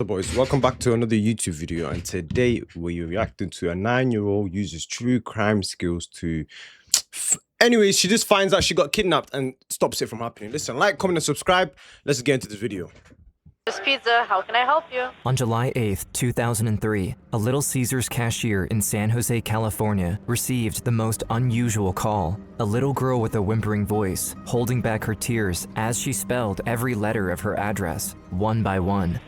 So boys, welcome back to another YouTube video, and today we're reacting to a 9-year-old uses true crime skills to anyways, she just finds out she got kidnapped and stops it from happening. Listen, like, comment, and subscribe. Let's get into this video. This pizza, how can I help you? On July 8th, 2003, a Little Caesars cashier in San Jose, California, received the most unusual call. A little girl with a whimpering voice, holding back her tears as she spelled every letter of her address, one by one.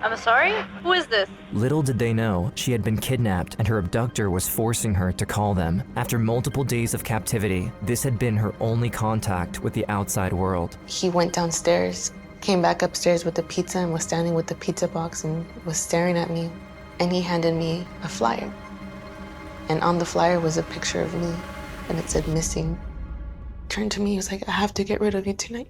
I'm sorry? Who is this? Little did they know, she had been kidnapped and her abductor was forcing her to call them. After multiple days of captivity, this had been her only contact with the outside world. He went downstairs, came back upstairs with the pizza and was standing with the pizza box and was staring at me. And he handed me a flyer. And on the flyer was a picture of me and it said missing. Turned to me, he was like, I have to get rid of you tonight.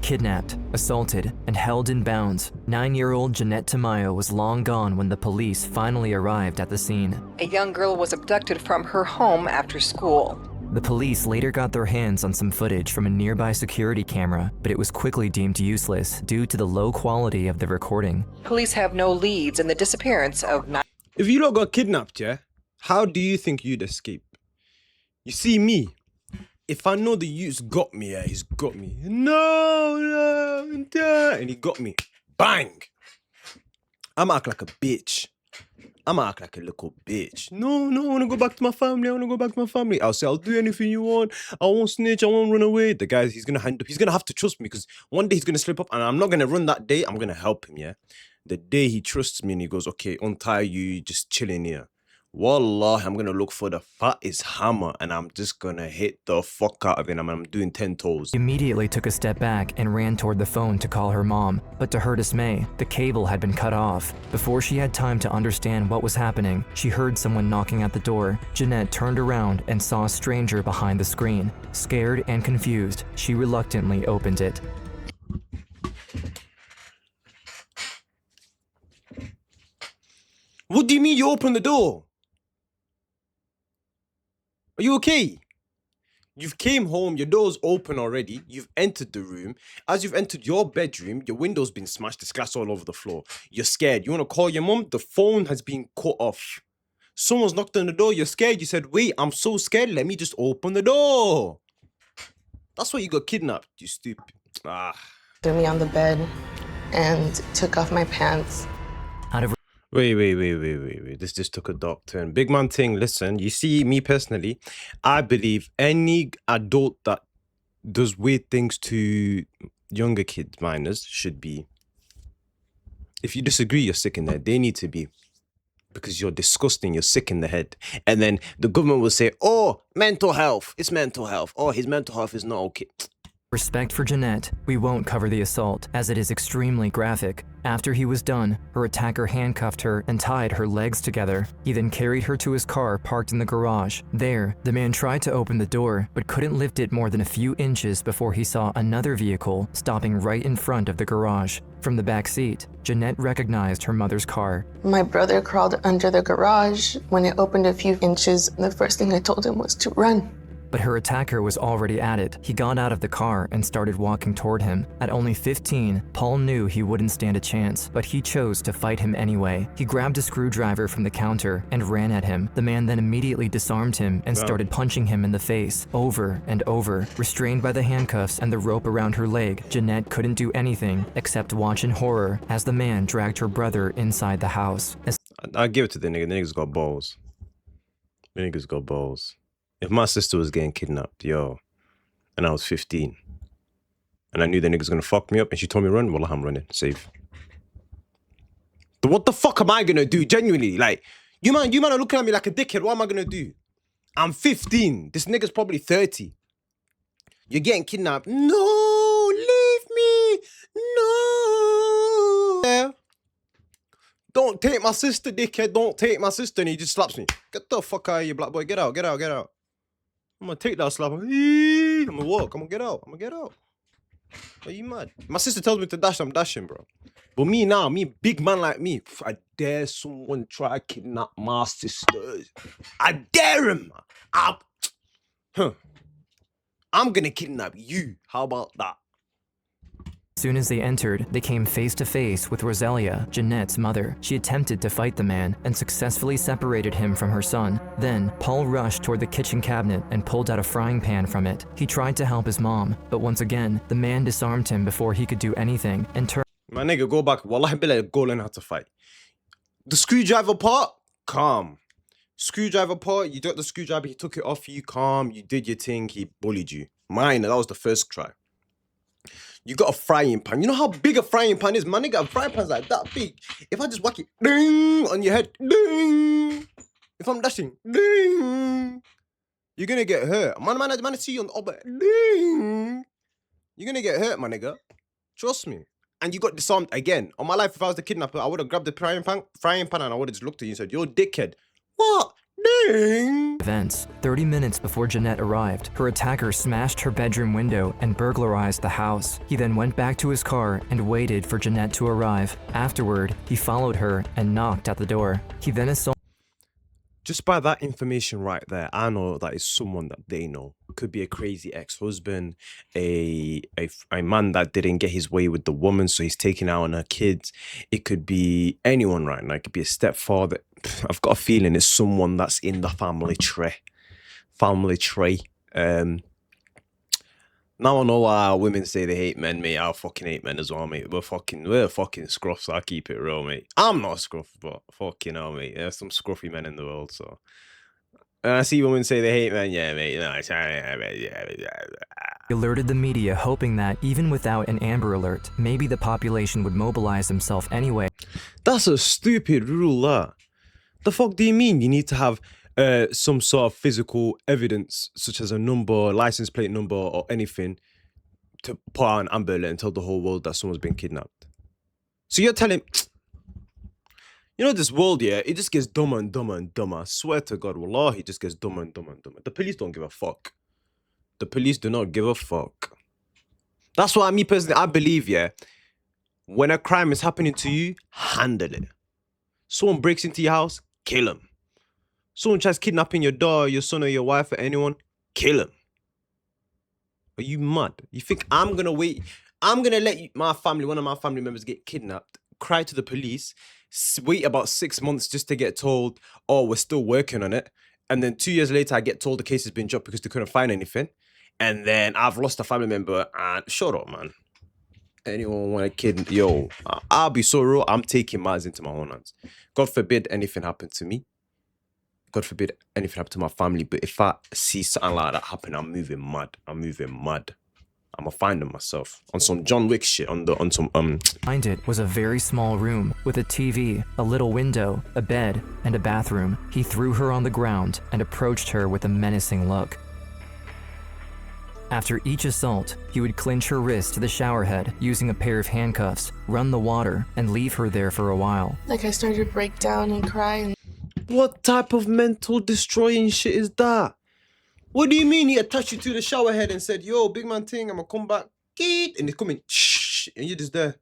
Kidnapped, assaulted, and held in bounds, 9-year-old Jeanette Tamayo was long gone when the police finally arrived at the scene. A young girl was abducted from her home after school. The police later got their hands on some footage from a nearby security camera, but it was quickly deemed useless due to the low quality of the recording. Police have no leads in the disappearance of 9. If you lot got kidnapped, yeah, how do you think you'd escape? You see me, if I know the youth's got me, yeah, he's got me. No, and he got me. Bang! I'ma act like a bitch. I'ma act like a little bitch. No, I wanna go back to my family. I'll say, I'll do anything you want. I won't snitch. I won't run away. The guy, he's gonna have to trust me because one day he's gonna slip up and I'm not gonna run that day. I'm gonna help him, yeah? The day he trusts me and he goes, okay, untie you, just chilling here. Wallah, I'm gonna look for the fattest hammer and I'm just gonna hit the fuck out of it. I'm doing 10 toes. She immediately took a step back and ran toward the phone to call her mom, but to her dismay, the cable had been cut off. Before she had time to understand what was happening, she heard someone knocking at the door. Jeanette turned around and saw a stranger behind the screen. Scared and confused, she reluctantly opened it. What do you mean you opened the door? Are you okay? You've came home, your door's open already, you've entered the room. As you've entered your bedroom, your window's been smashed, there's glass all over the floor. You're scared, you want to call your mum, the phone has been cut off. Someone's knocked on the door, you're scared, you said, wait, I'm so scared, let me just open the door. That's why you got kidnapped, you stupid. Threw me on the bed and took off my pants. Out of Wait. This just took a dark turn. Big man thing, listen, you see, me personally, I believe any adult that does weird things to younger kids, minors, should be. If you disagree, you're sick in the head. They need to be. Because you're disgusting, you're sick in the head. And then the government will say, oh, mental health, it's mental health. Oh, his mental health is not okay. respect for Jeanette, we won't cover the assault, as it is extremely graphic. After he was done, her attacker handcuffed her and tied her legs together. He then carried her to his car parked in the garage. There, the man tried to open the door, but couldn't lift it more than a few inches before he saw another vehicle stopping right in front of the garage. From the back seat, Jeanette recognized her mother's car. My brother crawled under the garage. When it opened a few inches, the first thing I told him was to run. But her attacker was already at it. He got out of the car and started walking toward him. At only 15, Paul knew he wouldn't stand a chance, but he chose to fight him anyway. He grabbed a screwdriver from the counter and ran at him. The man then immediately disarmed him and started punching him in the face, over and over. Restrained by the handcuffs and the rope around her leg, Jeanette couldn't do anything except watch in horror as the man dragged her brother inside the house. I give it to the nigga. The nigga's got balls. The nigga's got balls. If my sister was getting kidnapped, and I was 15, and I knew the nigga's gonna fuck me up, and she told me run, well, I'm running, safe. But what the fuck am I gonna do, genuinely? Like, you man are looking at me like a dickhead, what am I gonna do? I'm 15, this nigga's probably 30. You're getting kidnapped. No, leave me, no. Yeah. Don't take my sister, dickhead, don't take my sister, and he just slaps me. Get the fuck out of here, black boy, get out. I'm gonna take that slap. I'm gonna walk. I'm gonna get out. Are you mad? My sister tells me to dash. I'm dashing, bro. But me now, big man like me, I dare someone try to kidnap my sisters. I dare him. I'm gonna kidnap you. How about that? Soon as they entered, they came face to face with Roselia, Jeanette's mother. She attempted to fight the man and successfully separated him from her son. Then, Paul rushed toward the kitchen cabinet and pulled out a frying pan from it. He tried to help his mom, but once again, the man disarmed him before he could do anything and turned. My nigga, go back. Wallahi billah, go learn how to fight. The screwdriver part, calm. Screwdriver part, you got the screwdriver, he took it off you, calm. You did your thing, he bullied you. Mine, that was the first try. You got a frying pan. You know how big a frying pan is? My nigga, a frying pan's like that big. If I just whack it, ding, on your head, ding. If I'm dashing, ding. You're gonna get hurt. Man, see you on the other, ding. You're gonna get hurt, my nigga. Trust me. And you got disarmed again. On my life, if I was the kidnapper, I would have grabbed the frying pan and I would have just looked at you and said, you're a dickhead. What? Ding! Events. 30 minutes before Jeanette arrived, her attacker smashed her bedroom window and burglarized the house. He then went back to his car and waited for Jeanette to arrive. Afterward, he followed her and knocked at the door. He then assaulted. Just by that information right there, I know that is someone that they know. Could be a crazy ex-husband, a man that didn't get his way with the woman, so he's taking out on her kids. It could be anyone right now. It could be a stepfather. I've got a feeling it's someone that's in the family tree. Now I know why women say they hate men, mate. I fucking hate men as well, mate. We're fucking scruffs. I keep it real, mate. I'm not a scruff, but fucking hell, mate. There's some scruffy men in the world, so. And I see women say they hate men, yeah, mate. No, He alerted the media, hoping that, even without an Amber Alert, maybe the population would mobilize themselves anyway. That's a stupid rule, that. The fuck do you mean you need to have some sort of physical evidence, such as a number, license plate number, or anything, to put out an Amber Alert and tell the whole world that someone's been kidnapped? So you're telling... You know, this world, yeah, it just gets dumber and dumber and dumber. I swear to God, wallah, it just gets dumber and dumber and dumber. The police don't give a fuck. The police do not give a fuck. That's why me personally, I believe, yeah, when a crime is happening to you, handle it. Someone breaks into your house, kill him. Someone tries kidnapping your daughter, your son, or your wife, or anyone, kill him. Are you mad? You think I'm gonna wait? I'm gonna let one of my family members get kidnapped, cry to the police, wait about 6 months just to get told, oh, we're still working on it. And then 2 years later, I get told the case has been dropped because they couldn't find anything. And then I've lost a family member, and shut up, man. Anyone want a kid? Yo, I'll be so real. I'm taking matters into my own hands. God forbid anything happened to me. God forbid anything happened to my family. But if I see something like that happen, I'm moving mad. I'm gonna find them myself on some John Wick shit. Behind it was a very small room with a TV, a little window, a bed, and a bathroom. He threw her on the ground and approached her with a menacing look. After each assault, he would clinch her wrist to the shower head using a pair of handcuffs, run the water, and leave her there for a while. Like, I started to break down and cry. And What type of mental destroying shit is that? What do you mean he attached you to the shower head and said, yo, big man thing, I'm gonna come back, and he's coming, shh, and you're just there.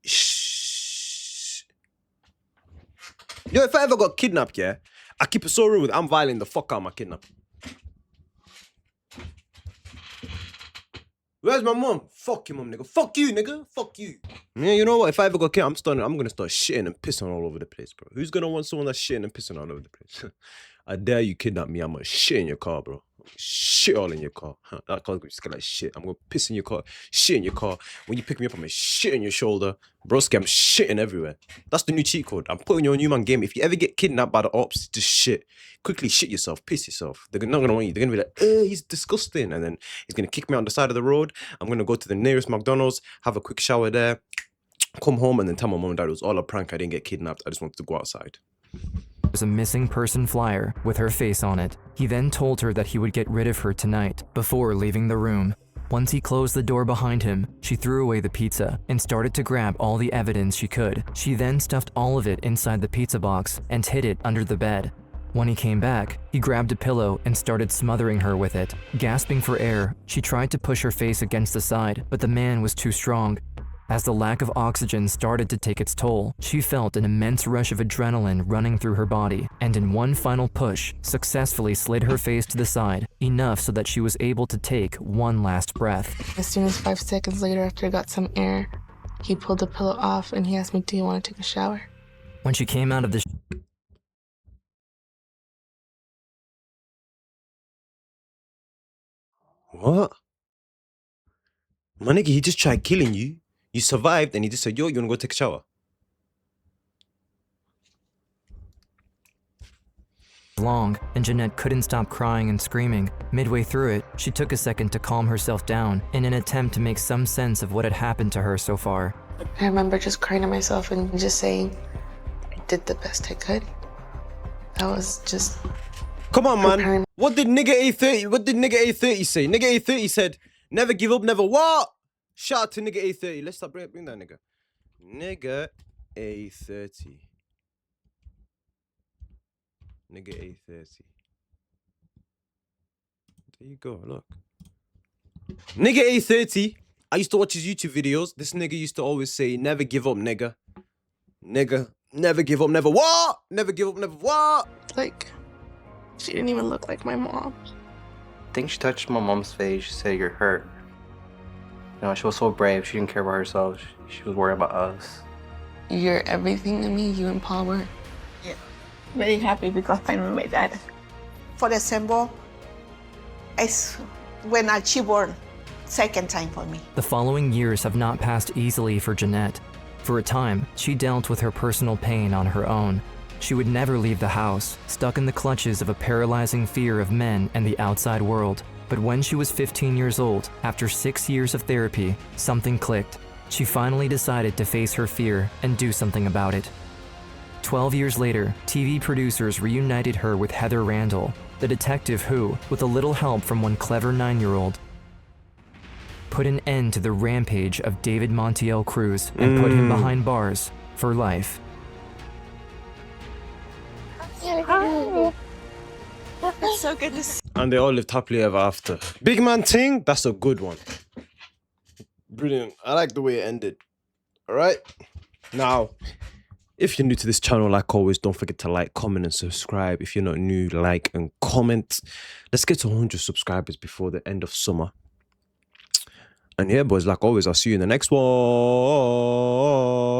Shh. Yo, if I ever got kidnapped, yeah, I keep it so real with, I'm violating the fuck out of my kidnapper. Where's my mom? Fuck your mom, nigga. Fuck you, nigga. Fuck you. Yeah, you know what? If I ever got kidnapped, I'm gonna start shitting and pissing all over the place, bro. Who's gonna want someone that's shitting and pissing all over the place? I dare you kidnap me, I'm gonna shit in your car, bro. Shit all in your car. That car's gonna smell like shit. I'm gonna piss in your car, shit in your car. When you pick me up, I'm gonna shit in your shoulder. Broski, I'm shitting everywhere. That's the new cheat code. I'm putting you on new man game. If you ever get kidnapped by the ops, just shit. Quickly shit yourself, piss yourself. They're not gonna want you. They're gonna be like, he's disgusting. And then he's gonna kick me on the side of the road. I'm gonna go to the nearest McDonald's, have a quick shower there, come home, and then tell my mom and dad it was all a prank. I didn't get kidnapped. I just wanted to go outside. Was a missing person flyer with her face on it. He then told her that he would get rid of her tonight before leaving the room. Once he closed the door behind him, she threw away the pizza and started to grab all the evidence she could. She then stuffed all of it inside the pizza box and hid it under the bed. When he came back, he grabbed a pillow and started smothering her with it. Gasping for air, she tried to push her face against the side, but the man was too strong. As the lack of oxygen started to take its toll, she felt an immense rush of adrenaline running through her body, and in one final push, successfully slid her face to the side, enough so that she was able to take one last breath. As soon as 5 seconds later, after I got some air, he pulled the pillow off and he asked me, "Do you want to take a shower?" When she came out of the What? My nigga, he just tried killing you. You survived and he just said, yo, you wanna go take a shower? long, and Jeanette couldn't stop crying and screaming. Midway through it, she took a second to calm herself down in an attempt to make some sense of what had happened to her so far. I remember just crying to myself and just saying, I did the best I could. I was just... Come on, man. preparing. What did nigga A30 say? Nigga A30 said, never give up, never what? Shout out to nigga A30. Let's stop, bring that nigga. Nigga A30. Nigga A30. There you go, look. Nigga A30. I used to watch his YouTube videos. This nigga used to always say, never give up, nigga. Nigga, never give up, never what? Never give up, never what? Like, she didn't even look like my mom. I think she touched my mom's face. She said, "You're hurt." You know, she was so brave. She didn't care about herself. She was worried about us. You're everything to me, you and Paul were. Very happy because I met my dad. For example, it's when she born, second time for me. The following years have not passed easily for Jeanette. For a time, she dealt with her personal pain on her own. She would never leave the house, stuck in the clutches of a paralyzing fear of men and the outside world. But when she was 15 years old, after 6 years of therapy, something clicked. She finally decided to face her fear and do something about it. 12 years later, TV producers reunited her with Heather Randall, the detective who, with a little help from one clever 9-year-old, put an end to the rampage of David Montiel Cruz and put him behind bars for life. It's so good to see. And they all lived happily ever after. Big man ting, that's a good one. Brilliant. I like the way it ended. All right. Now, if you're new to this channel, like always, don't forget to like, comment, and subscribe. If you're not new, like and comment. Let's get to 100 subscribers before the end of summer. And yeah, boys, like always, I'll see you in the next one.